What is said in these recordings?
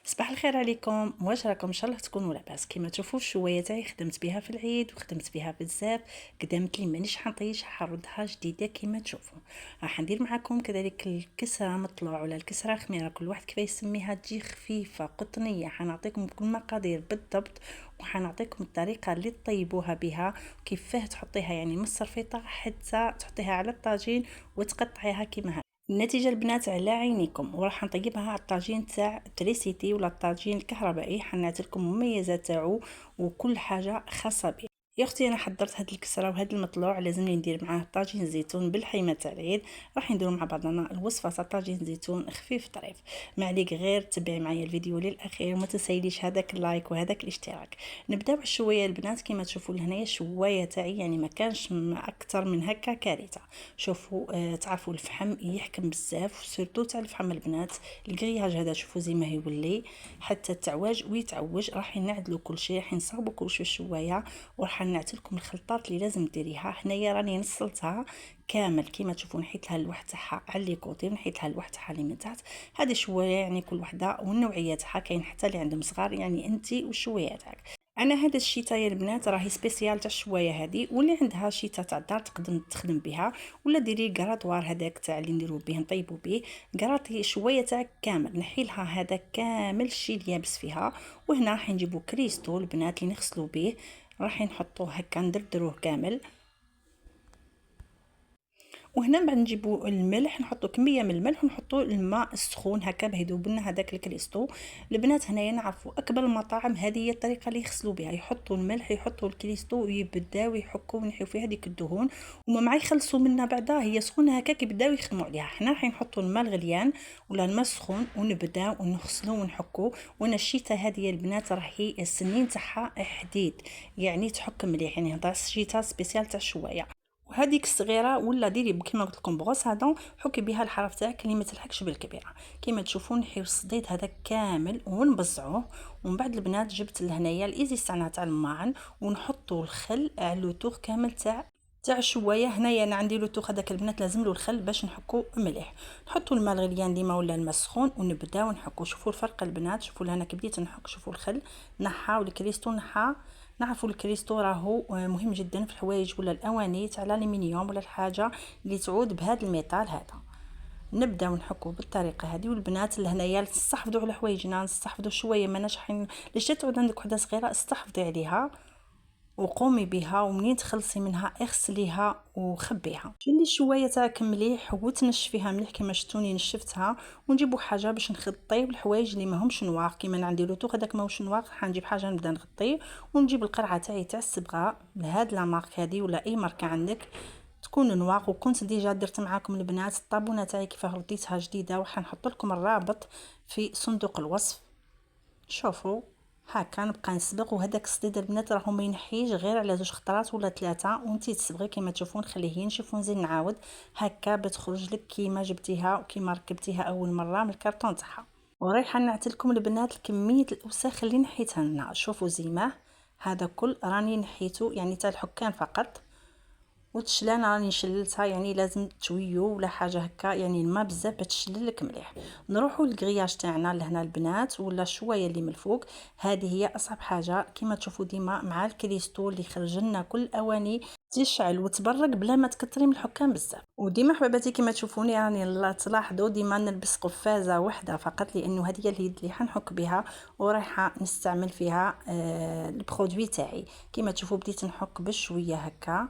صباح الخير عليكم. واش راكم؟ ان شاء الله تكونوا لاباس. كما تشوفوا الشويه تاعي خدمت بها في العيد وخدمت بها بزاف. قدامت لي مانيش حنطيش، حنردها جديده كما تشوفوا. راح ندير معكم كذلك الكسره مطلوع ولا الكسره خميره، كل واحد كيف يسميها، تجي خفيفه قطنيه. حنعطيكم كل مقادير بالضبط، وحنعطيكم الطريقه اللي تطيبوها بها، كيفاه تحطيها يعني من الصرفيطه حتى تحطيها على الطاجين وتقطعيها كما هكا. النتيجه البنات على عينيكم. وراح نطيبها على الطاجين تاع تريسيتي ولا الطاجين الكهربائي، حنعت لكم المميزات تاعو وكل حاجه خاصه به. يا اختي انا حضرت هاد الكسره وهاد المطلوع، لازمني ندير معاه طاجين زيتون بالحيمه تاع العيد. راح نديرو مع بعضنا الوصفه تاع طاجين زيتون خفيف طريف. ما عليك غير تبعي معايا الفيديو للاخير، وما تنسيليش هذاك اللايك وهذاك الاشتراك. نبداو الشويه البنات. كما تشوفوا لهنايا الشوايه تاعي يعني ما كانش اكثر من هكا كارثه. شوفوا تعرفوا الفحم يحكم بزاف، سورتو تاع الفحم البنات. الكرياج هذا شوفوا زي ما يولي، حتى التعواج ويتعوج. راح نعدلوا كل شيء، راح نصاوبوا كل شيء الشوايه، وراح نعطيلكم الخلطات اللي لازم ديريها. هنايا راني نصلتها كامل كما تشوفوا، نحيت لها الواحد تاعها على لي كوطي ونحيت لها الواحد تاعها اللي من تحت. هذه شويه يعني كل وحده والنوعيه تاعها، كاين حتى اللي عندهم صغار يعني انت والشويه تاعك. انا هذا الشيتا يا البنات راهي سبيسيال تاع الشوايه هذه، واللي عندها شيتا تاع الدار تقدر تخدم بها، ولا ديري كراطوار هذاك تاع اللي نديرو به نطيبو به. كراطي شويه تاعك كامل، نحيلها هذا كامل الشي اليابس فيها. وهنا راح نجيبو كريستو البنات اللي نغسلو به، راح نحطوه هكا ندردروه كامل. وهنا بعد نجيبو الملح، نحطو كميه من الملح ونحطو الماء السخون هكا باه يذوب لنا هذاك الكريستو. البنات هنايا نعرفوا اكبر المطاعم هذه هي الطريقه اللي يغسلوا بها، يحطوا الملح يحطوا الكريستو ويبداو يحكوا ونحيو فيه هذيك الدهون، وما مع يخلصوا منها بعدا هي سخونه هكا كيبداو يخدموا عليها. حنا راح نحطوا الماء الغليان ولا الماء السخون ونبداو نغسلوا ونحكوا. وانا الشيتا هذه البنات راهي السنين تاعها حديد، يعني تحك مليح، يعني هذا الشيتا سبيسيال تاع الشوايه. وهذيك الصغيره ولا ديري كيما قلت لكم بغوص هذا، حكي بها الحرف تاعك اللي ما تلحقش بالكبيره. كيما تشوفون نحيو الصديد هذا كامل ونبزعوه. ومن بعد البنات جبت لهنايا الايزي تاع الماعن، ونحطوا الخل على لوتور كامل تاع شويه. هنايا انا عندي لوتوخ هذاك البنات لازم له الخل باش نحكو مليح. نحطوا الماء الغليان ديما ولا الماء السخون ونبداو نحكو. شوفوا الفرق البنات، شوفوا لهنا كي بديت نحك، شوفوا الخل نحى والكريستو نحى. نعرفوا الكريستو راهو مهم جدا في الحوايج ولا الاواني تاع الالومنيوم ولا الحاجه اللي تعود بهذا الميتال هذا. نبداو نحكوا بالطريقه هذه. والبنات لهنايا نستحفظوا على حوايجنا، نستحفظوا شويه، ما نشحين ليش تعود عندك وحده صغيره استحفظي عليها وقومي بها، ومنين تخلصي منها اغسليها وخبيها. شيلي شويه تاعك مليح وتنشفيها مليح كما شفتوني نشفتها. ونجيبوا حاجه باش نغطيو الحوايج اللي ماهمش نواغ. كيما انا عندي لوطو هذاك ماهوش نواغ، حنجيب حاجه نبدا نغطيه. ونجيب القرعه تاعي تاع الصبغه لهاد لا مارك هذه ولا اي ماركه عندك تكون نواغ. وكنت ديجا درت معاكم البنات الطابونه تاعي كيفاه رديتها جديده، وراح نحط لكم الرابط في صندوق الوصف. شوفوا هكا نبقى نصبغ. وهذاك الصديد البنات راهو ما ينحيش غير على 2 خطرات ولا 3، وانتي تصبغي كما تشوفون. خليه ينشف ونزيد نعاود هكا بتخرج لك كيما جبتيها وكيما ركبتيها اول مره من الكرتون تاعها. ورايحه نعطيلكم البنات كميه الاوساخ اللي نحيتها لنا. شوفوا زيماه هذا كل راني نحيته يعني تاع الحكان فقط. وتشلان راني شللتها، يعني لازم تشويو ولا حاجه هكا، يعني الماء بزاف باش تشللك مليح. نروحوا للكرياج تاعنا لهنا البنات ولا شويه اللي من الفوق. هذه هي اصعب حاجه. كما تشوفوا ديما مع الكريستول اللي خرج لنا كل الاواني تشعل وتبرق بلا ما تكثري من الحكام بزاف. وديما حباباتي كما تشوفوني راني تلاحظوا ديما نلبس قفازه واحده فقط، لانه هذه هي اليد اللي حنحك بها ورايحه نستعمل فيها البرودوي تاعي. كما تشوفوا بديت نحك بشويه هكا.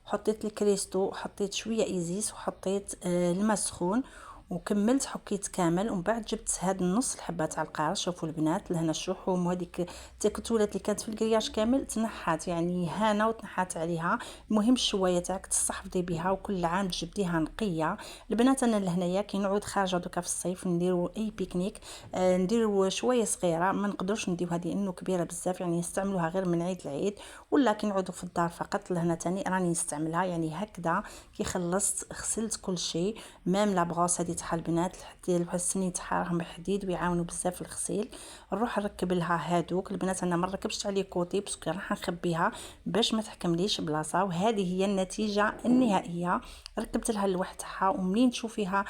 حطيت الكريستو، حطيت شويه ايزيس، وحطيت الماء سخون، وكملت حكيت كامل. ومن بعد جبت هاد النص الحبه تاع القارص. شوفوا البنات لهنا الشحوم وهذيك التكتلات اللي كانت في الكرياج كامل تنحات، يعني هانه وتنحات عليها. المهم الشوايه تاعك تستحفظي بها وكل عام تجبديها نقيه. البنات انا لهنايا كي نعود خارجه دوكا في الصيف نديروا اي بيكنيك، نديروا شويه صغيره، ما نقدرش نديو هذه انه كبيره بزاف، يعني نستعملوها غير من عيد لعيد. ولا كي نعودوا في الدار فقط لهنا تاني راني نستعملها. يعني هكذا كي خلصت غسلت كل شيء، ميم لا بغوص هذه تاعها البنات ديال السنين تاعها راهم حديد ويعاونوا بزاف في الغسيل. نروح نركب لها هادوك البنات. انا ما ركبتش عليه كوتي باسكو راح نخبيها باش ما تحكمليش بلاصه، وهذه هي النتيجه النهائيه. ركبت لها اللوح تاعها ومنين تشوفيها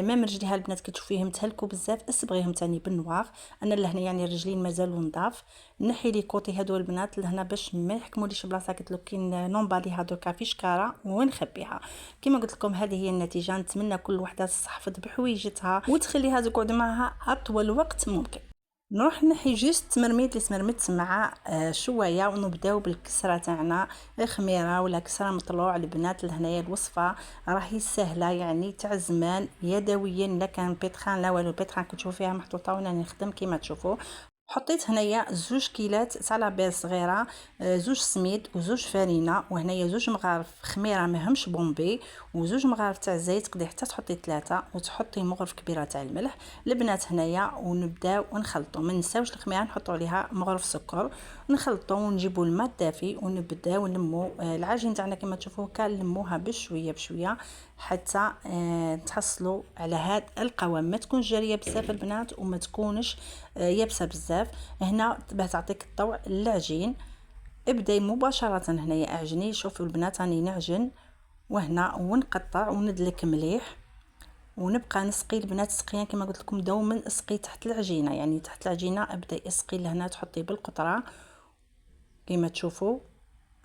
مام رجليها البنات كتشوفيهم تهلكوا بزاف، اصبغيهم تاني بالنوار. انا لهنا يعني الرجلين مازالوا نضاف. نحي لي كوتي هادو البنات لهنا باش ما يحكموليش بلاصه. قلت لكم كي نومباليها دركا في شكاره ونخبيها. كما قلت لكم هذه هي النتيجه. نتمنى كل وحده تحفظ بحويجتها وتخليها تقعد معها اطول وقت ممكن. نروح نحي جوست تمرميد اللي تمرمدت مع شويه، ونبداو بالكسره تاعنا خميره ولا كسره مطلوع البنات. لهنايا الوصفه راهي سهله يعني تاع زمان يدويا، لا كان بيتخان لا والو. بيتخان كنت تشوفوا فيها محطوطه وانا نخدم كما تشوفوا. حطيت هنايا 2 كيلات تاع لابيض صغيره، 2 سميد و2 فرينه، وهنايا 2 مغارف خميره ماهمش بومبي، و2 مغارف تاع زيت. تقدري حتى تحطي 3 وتحطي مغرف كبيره تاع الملح البنات هنايا. ونبداو نخلطوا. ما نساوش الخميره نحطوا عليها مغرف سكر. نخلطوا ونجيبوا الماء الدافي ونبداو نلموا العجين تاعنا كما تشوفوا كنلموها بشويه بشويه حتى تحصلوا على هذا القوام. ما تكونش جاريه بزاف البنات وما تكونش يابسه بزاف. هنا باش تعطيك الضوء العجين ابداي مباشره هنايا اعجني. شوفوا البنات راني نعجن وهنا ونقطع وندلك مليح ونبقى نسقي البنات سقيان كما قلت لكم دوما اسقي تحت العجينه، يعني تحت العجينه ابداي اسقي لهنا تحطي بالقطره كما تشوفوا.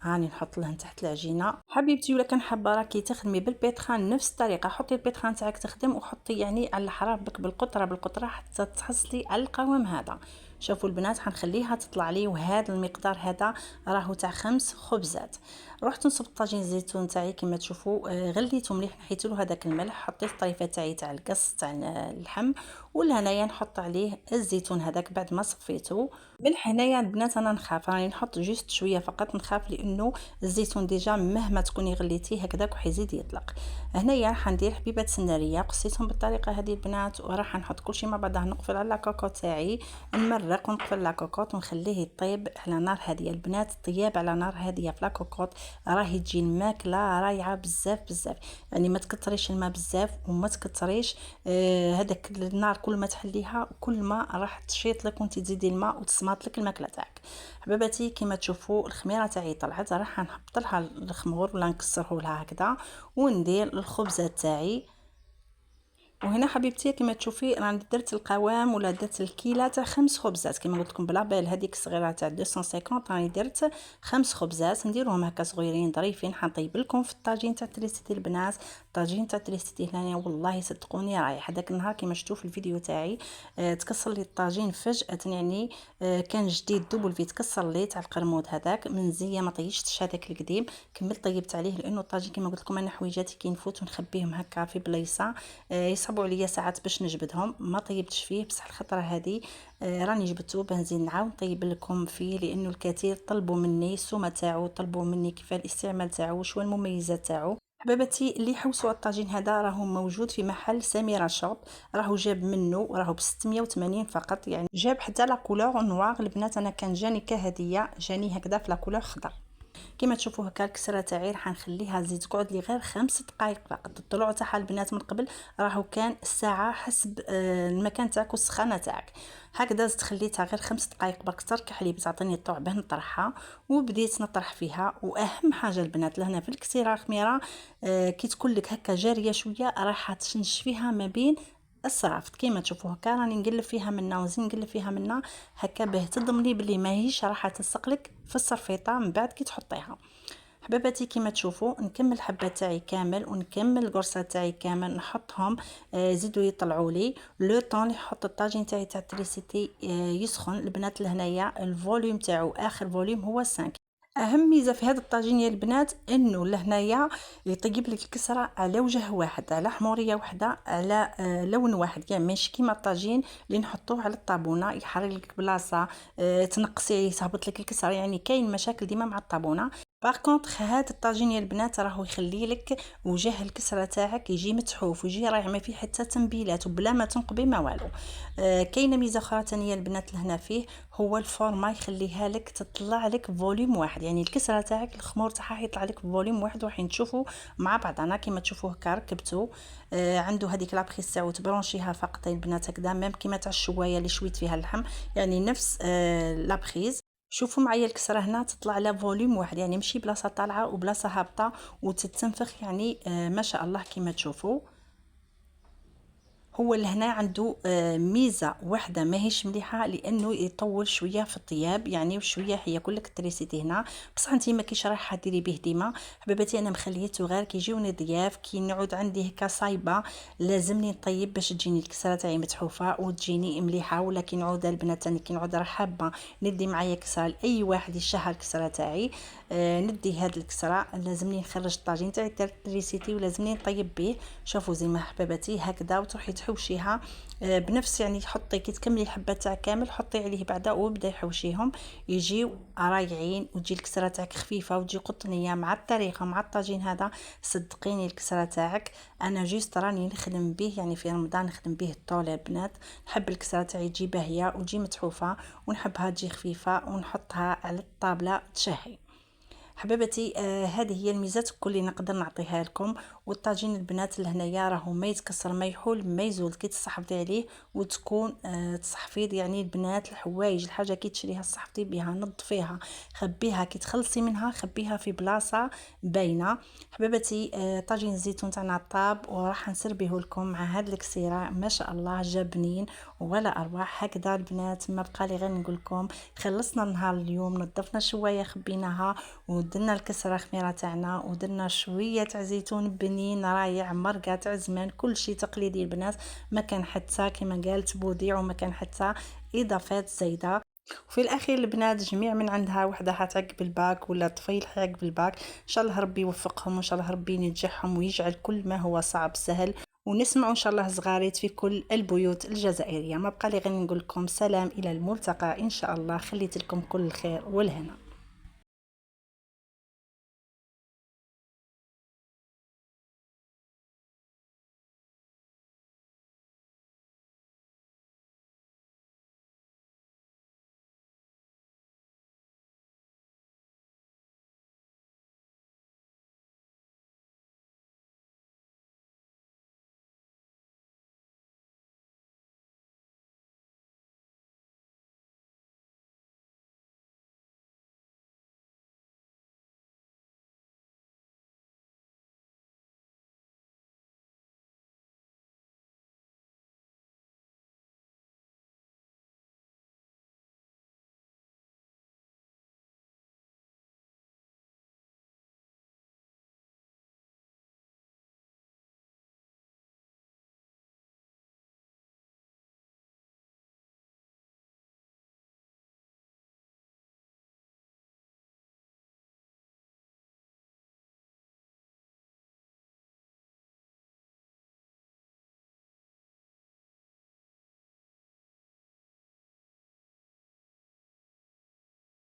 هاني نحط لهن تحت العجينه. حبيبتي ولا كان حابه راكي تخدمي بالبيتخان نفس الطريقه، حطي البيتخان تاعك تخدم وحطي يعني على الحراره بك بالقطره حتى تحصلي على القوام هذا. شوفوا البنات حنخليها تطلع لي، وهذا المقدار هذا راهو تاع 5 خبزات. رحت نصب طاجين الزيتون تاعي كما تشوفوا غليته مليح، نحيت له هذاك الملح، حطيت الطريفه تاعي تاع القص تاع اللحم، ولهنايا نحط عليه الزيتون هذاك بعد ما صفيته. ملح هنايا البنات انا نخاف راني نحط جوست شويه فقط، نخاف لانه الزيتون ديجا مهما تكوني غليتيه هكذاك وحيزيد يطلق. هنايا راح ندير حبيبات سناريه قصيتهم بالطريقه هذه البنات، وراح نحط كلشي مع بعضه. نقفل على لاكوكو تاعي نمرق ونقفل لاكوكوط ونخليه يطيب على نار هاديه البنات. الطياب على نار هاديه في لاكوكوط راهي تجي الماكله رايعه بزاف بزاف. يعني ما تكثريش الماء بزاف وما تكثريش هذاك النار. كل ما تحليها كل ما راح تشيط لك وانت تزيدي الماء وتسماط لك الماكله تاعك. حباباتي كما تشوفوا الخميره تاعي طلعت، راح نحط لها الخمور ولا نكسره لها هكذا وندير الخبزه تاعي. وهنا حبيبتي كما تشوفي راني درت القوام ولا درت الكيله تاع 5 خبزات كما قلت لكم بلابيل هذيك الصغيره تاع 250. راني درت 5 خبزات نديرهم هكا صغيرين ظريفين. حنطيب لكم في الطاجين تاع تريستي البنات. الطاجين تاع تريستي هنا والله صدقوني رايح. هذاك النهار كما شفتوا في الفيديو تاعي تكسر لي الطاجين فجاه، يعني كان جديد دوبل في تكسر لي تاع القرمود هذاك من زيه. ما طيشتش هذاك القديم، كملت طيبت عليه لانه الطاجين كما قلت لكم انا حويجاتي كي نفوت ونخبيهم هكا في بلايصه يصعبوا عليا ساعات باش نجبدهم. ما طيبتش فيه بصح الخطره هذه راني جبدته بنزيد نعاود نطيب لكم فيه لانه الكثير طلبوا مني السومه تاعو، طلبوا مني كيف الاستعمال تاعو شو المميزات تاعو. حباباتي اللي حوسوا الطاجين هذا راهو موجود في محل سميرة شوب، راهو جاب منه راهو ب 680 فقط. يعني جاب حتى لا كولور نوار البنات. انا كان جاني كهديه جاني هكذا في لا كولور خضر. كما تشوفوا هكا الكسره تاعي راح نخليها تزيد تقعد لي غير 5 دقائق فقط. الطلوع تاعها البنات من قبل راهو كان الساعه حسب المكان تاعك والسخانه تاعك. هكذا زدت خليتها غير 5 دقائق برك ترك حليب تعطيني الطوع باه نطرحها، وبديت نطرح فيها. واهم حاجه البنات لهنا في الكسيره الخميره كي تكون لك هكا جاريه شويه راح تنشفيها ما بين الصرافط. كيما تشوفوا هكا راني نقلب فيها منا ونزيد نقلب فيها منا هكا باه تضمني بلي ماهيش راح تلصقلك في الصرفيطه من بعد كي تحطيها. حباباتي كيما تشوفوا نكمل الحبات تاعي كامل ونكمل القرصات تاعي كامل نحطهم زيدوا يطلعوا لي لو طون. نحط الطاجين تاعي تاع تريسيتي يسخن البنات. لهنايا الفوليوم تاعو اخر فوليوم هو 5. اهم ميزه في هذا الطاجين يا البنات انه لهنايا يطيب لك الكسره على وجه واحد، على حموريه واحده، على لون واحد. يعني ماشي كيما الطاجين اللي نحطوه على الطابونه يحرق لك بلاصه تنقصي تهبط لك الكسره. يعني كاين مشاكل ديما مع الطابونه. باغ كونطخ هاد الطاجين يا البنات راهو يخلي لك وجه الكسره تاعك يجي متحوف ويجي رايح ما فيه حتى تنبيلات وبلا ما تنقبي ما والو. كاينه ميزه اخرى ثانيه البنات لهنا فيه، هو الفورما يخليها لك تطلع لك فوليوم واحد، يعني الكسره تاعك الخمور تاعها يطلع لك فوليوم واحد وراح نشوفوا مع بعضنا كيما تشوفوه هكا ركبته. عنده هذيك لابريس تاعو تبرونشيها فقط البنات هكذا ميم كيما تاع الشوايه اللي شويت فيها اللحم، يعني نفس لابريز. شوفوا معايا الكسره هنا تطلع على فوليوم واحد، يعني ماشي بلاصه طالعه وبلاصه هابطه وتتنفخ، يعني ما شاء الله كيما تشوفوا. هو لهنا عنده ميزه واحده ماهيش مليحه، لانه يطول شويه في الطياب، يعني شويه هي كلك التريسيتي هنا، بصح انت ما كيش رايحه ديري به ديما حبيباتي. انا مخليته غير كيجيوني ضياف كي نعود عندي هكا صايبه لازمني نطيب باش تجيني الكسره تاعي متحوفه وتجيني مليحه. ولا كي نعود البنات ثاني كي نعود راه حابه ندي معايا كسره لاي واحد يشهى الكسره تاعي، ندي هاد الكسره لازمني نخرج الطاجين تاعي التريسيتي ولازمني نطيب به. شوفوا زي ما حبيباتي هكذا وتروحي تحوشيها بنفس، يعني حطي كي تكملي الحبه تاع كامل حطي عليه بعدا وبدا يحوشيهم يجيو رايعين وتجي الكسره تاعك خفيفه وتجي قطنيه مع الطريقه مع الطاجين هذا. صدقيني الكسره تاعك انا جيست راني نخدم به، يعني في رمضان نخدم به الطول يا بنات. نحب الكسره تاعي تجي باهيه وتجي متحوفه ونحبها تجي خفيفه ونحطها على الطابله تشهي. حبيبتي هذه هي الميزات الكل اللي نقدر نعطيها لكم. والطاجين البنات لهنايا راهو ما يتكسر ما يحول ما يزول كي تصحفطي عليه وتكون تصحفيض، يعني البنات الحوايج الحاجه كي تشريها تصحفطي بها نظفيها خبيها كي تخلصي منها خبيها في بلاصه باينه. حبيبتي طاجين الزيتون تاعنا طاب وراح نسربيه لكم مع هاد الكسيره ما شاء الله جا بنين ولا اروح هكذا البنات. ما بقى لي غير نقول لكم خلصنا النهار اليوم، نظفنا شويه خبيناها ودرنا الكسره خميره تاعنا ودرنا شويه تاع زيتون بنين رايع مرقه تاع زمان، كل شيء تقليدي البنات، ما كان حتى كما قالت بوديع وما كان حتى اضافات زايده. وفي الاخير البنات جميع من عندها وحده تعقب الباك ولا طفيل حيعقب الباك، ان شاء الله ربي يوفقهم وان شاء الله ربي ينجحهم ويجعل كل ما هو صعب سهل، ونسمع ان شاء الله صغاريت في كل البيوت الجزائريه. ما بقى لي غير نقول لكم سلام الى الملتقى ان شاء الله، خليت لكم كل الخير والهنا.